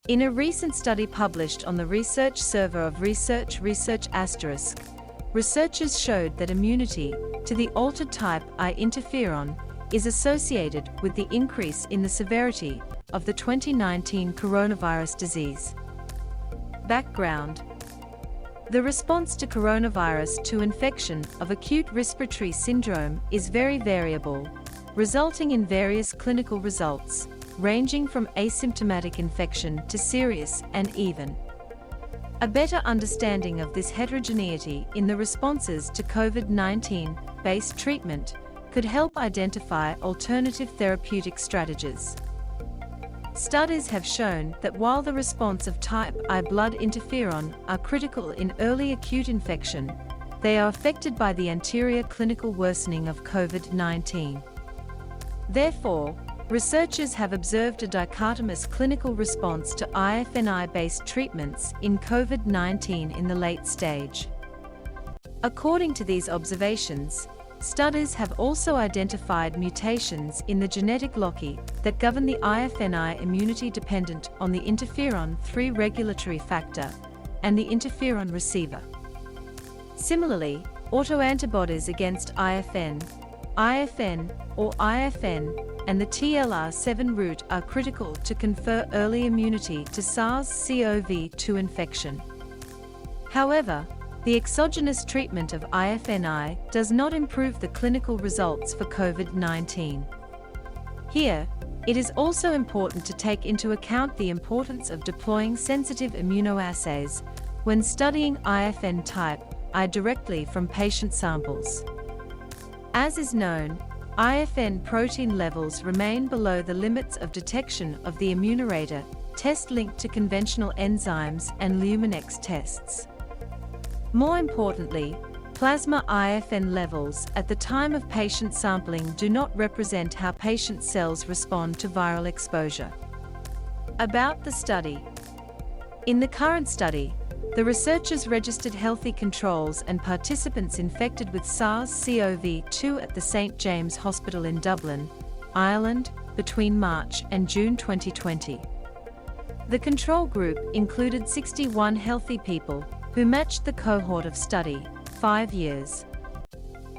In a recent study published on the research server of Research **, researchers showed that immunity to the altered type I interferon is associated with the increase in the severity of the 2019 coronavirus disease. Background: the response to coronavirus to infection of acute respiratory syndrome is very variable, resulting in various clinical results, ranging from asymptomatic infection to serious and even. A better understanding of this heterogeneity in the responses to COVID-19-based treatment could help identify alternative therapeutic strategies. Studies have shown that while the response of type I blood interferon are critical in early acute infection, they are affected by the anterior clinical worsening of COVID-19. Therefore, researchers have observed a dichotomous clinical response to IFN-I-based treatments in COVID-19 in the late stage. According to these observations, studies have also identified mutations in the genetic loci that govern the IFN-I immunity dependent on the interferon-3 regulatory factor and the interferon receiver. Similarly, autoantibodies against IFN, and the TLR7 route are critical to confer early immunity to SARS-CoV-2 infection. However, the exogenous treatment of IFN-I does not improve the clinical results for COVID-19. Here, it is also important to take into account the importance of deploying sensitive immunoassays when studying IFN type I directly from patient samples. As is known, IFN protein levels remain below the limits of detection of the immunerator test linked to conventional enzymes and Luminex tests. More importantly, plasma IFN levels at the time of patient sampling do not represent how patient cells respond to viral exposure. About the study. In the current study, the researchers registered healthy controls and participants infected with SARS-CoV-2 at the St. James Hospital in Dublin, Ireland, between March and June 2020. The control group included 61 healthy people who matched the cohort of study, 5 years.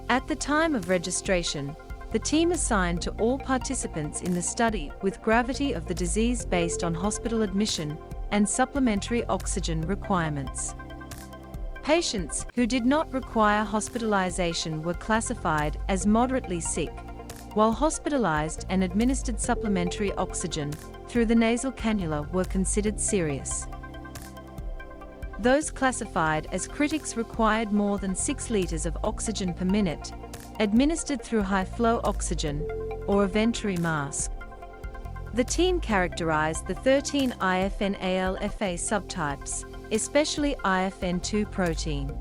At the time of registration, the team assigned to all participants in the study with gravity of the disease based on hospital admission and supplementary oxygen requirements. Patients who did not require hospitalization were classified as moderately sick, while hospitalized and administered supplementary oxygen through the nasal cannula were considered serious. Those classified as critics required more than 6 liters of oxygen per minute, administered through high-flow oxygen or a venturi mask. The team characterized the 13 IFN-alpha subtypes, especially IFN-2 protein.